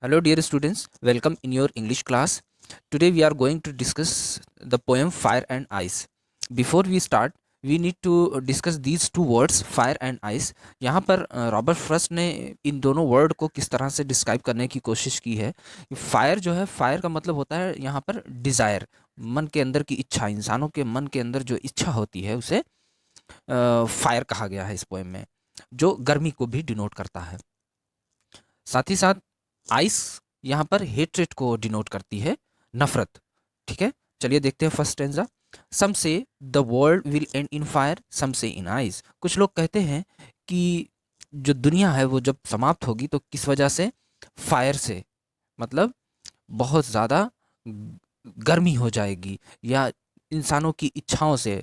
Hello, dear students. Welcome in your English class. Today we are going to discuss the poem Fire and Ice. Before we start, we need to discuss these two words fire and ice. यहाँ पर Robert Frost ने इन दोनों word को किस तरह से describe करने की कोशिश की है। फायर जो है, फायर का मतलब होता है यहाँ पर डिज़ायर, मन के अंदर की इच्छा। इंसानों के मन के अंदर जो इच्छा होती है उसे फायर कहा गया है इस पोएम में, जो गर्मी को भी डिनोट करता है। साथ ही साथ आइस यहाँ पर हेट्रेट को डिनोट करती है, नफरत। ठीक है, चलिए देखते हैं first stanza. Some say the world will end in fire, some say in ice. कुछ लोग कहते हैं कि जो दुनिया है वो जब समाप्त होगी तो किस वजह से? फायर से, मतलब बहुत ज़्यादा गर्मी हो जाएगी या इंसानों की इच्छाओं से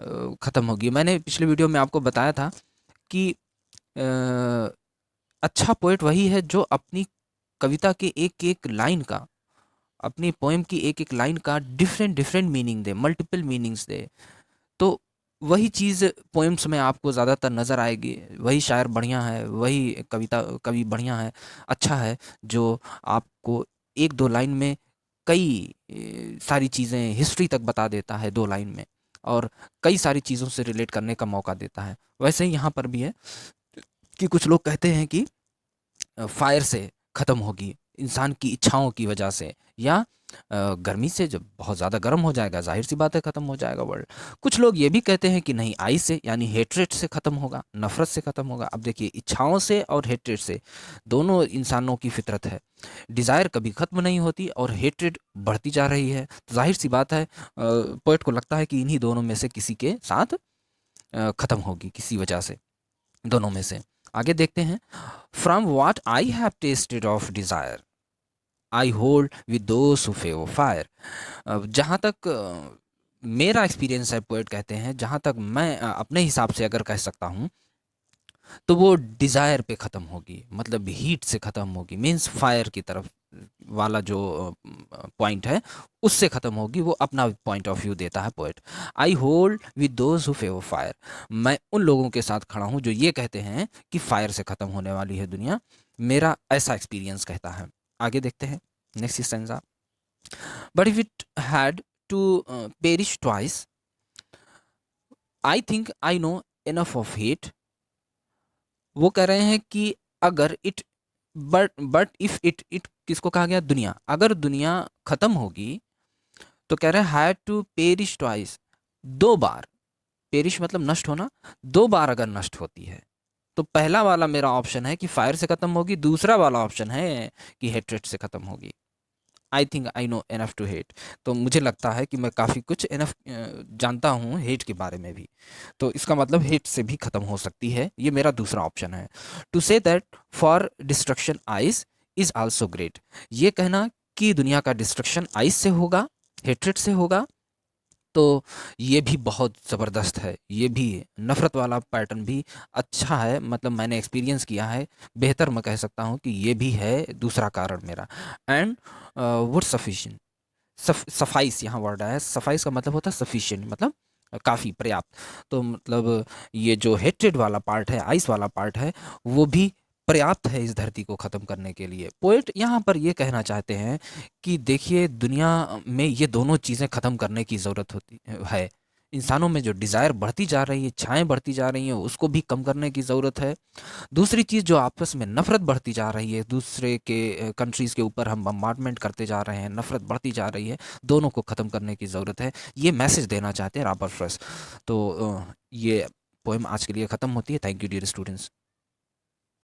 ख़त्म होगी। मैंने पिछले वीडियो में आपको बताया था कि अच्छा पोएट वही है जो अपनी कविता के एक एक लाइन का, अपनी पोएम की एक एक लाइन का डिफरेंट डिफरेंट मीनिंग दे, मल्टीपल मीनिंग्स दे। तो वही चीज़ पोएम्स में आपको ज़्यादातर नज़र आएगी। वही शायर बढ़िया है, वही कवि बढ़िया है, अच्छा है, जो आपको एक दो लाइन में कई सारी चीज़ें, हिस्ट्री तक बता देता है दो लाइन में, और कई सारी चीज़ों से रिलेट करने का मौका देता है। वैसे ही यहाँ पर भी है कि कुछ लोग कहते हैं कि फायर से ख़त्म होगी, इंसान की इच्छाओं की वजह से, या गर्मी से जब बहुत ज़्यादा गर्म हो जाएगा, जाहिर सी बात है ख़त्म हो जाएगा वर्ल्ड। कुछ लोग ये भी कहते हैं कि नहीं, आई से यानी हेट्रेट से ख़त्म होगा, नफ़रत से ख़त्म होगा। अब देखिए, इच्छाओं से और हेट्रेट से, दोनों इंसानों की फितरत है। डिज़ायर कभी ख़त्म नहीं होती और हेट्रेट बढ़ती जा रही है, तो जाहिर सी बात है पोएट को लगता है कि इन्हीं दोनों में से किसी के साथ ख़त्म होगी, किसी वजह से, दोनों में से। आगे देखते हैं। From what I have tested of desire I hold with those who favour fire. जहाँ तक मेरा एक्सपीरियंस है, पोएट कहते हैं, जहाँ तक मैं अपने हिसाब से अगर कह सकता हूँ, तो वो डिज़ायर पे ख़त्म होगी, मतलब हीट से ख़त्म होगी, मीन्स फायर की तरफ वाला जो पॉइंट है उससे ख़त्म होगी। वो अपना पॉइंट ऑफ व्यू देता है poet. I hold with those who favour fire, मैं उन लोगों के साथ खड़ा हूँ जो ये कहते हैं कि फायर से ख़त्म होने वाली है दुनिया। मेरा ऐसा एक्सपीरियंस कहता है। आगे देखते हैं next stanza. But if it had to perish twice I think I know enough of hate. वो कह रहे हैं कि अगर इट, बट इफ इट किसको कहा गया? दुनिया। अगर दुनिया खत्म होगी तो कह रहे हैं हैड टू पेरिश ट्वाइस, दो बार। पेरिश मतलब नष्ट होना, दो बार अगर नष्ट होती है तो पहला वाला मेरा ऑप्शन है कि फायर से खत्म होगी, दूसरा वाला ऑप्शन है कि हेट्रेट से खत्म होगी। I think I know enough to hate. तो मुझे लगता है कि मैं काफ़ी कुछ इनफ जानता हूँ हेट के बारे में भी, तो इसका मतलब हेट से भी ख़त्म हो सकती है। ये मेरा दूसरा ऑप्शन है। To say that for destruction ice is also great. ये कहना कि दुनिया का डिस्ट्रक्शन आइस से होगा, हेट्रेट से होगा, तो ये भी बहुत ज़बरदस्त है। ये भी नफ़रत वाला पैटर्न भी अच्छा है, मतलब मैंने एक्सपीरियंस किया है। बेहतर मैं कह सकता हूँ कि ये भी है दूसरा कारण मेरा। एंड वुड सफिशिएंट, सफाइस यहाँ वर्ड आया है। सफाइस का मतलब होता है सफिशिएंट, मतलब काफ़ी, पर्याप्त। तो मतलब ये जो हेट्रेड वाला पार्ट है, आइस वाला पार्ट है, वो भी पर्याप्त है इस धरती को ख़त्म करने के लिए। पोएट यहाँ पर ये कहना चाहते हैं कि देखिए, दुनिया में ये दोनों चीज़ें ख़त्म करने की ज़रूरत होती है। इंसानों में जो डिज़ायर बढ़ती जा रही है, इच्छाएँ बढ़ती जा रही हैं, उसको भी कम करने की ज़रूरत है। दूसरी चीज़, जो आपस में नफ़रत बढ़ती जा रही है, दूसरे के कंट्रीज़ के ऊपर हम बम्बार्डमेंट करते जा रहे हैं, नफ़रत बढ़ती जा रही है, दोनों को ख़त्म करने की ज़रूरत है। ये मैसेज देना चाहते हैं रॉबर्ट फ्रॉस्ट। तो ये पोएम आज के लिए ख़त्म होती है। Thank you dear students.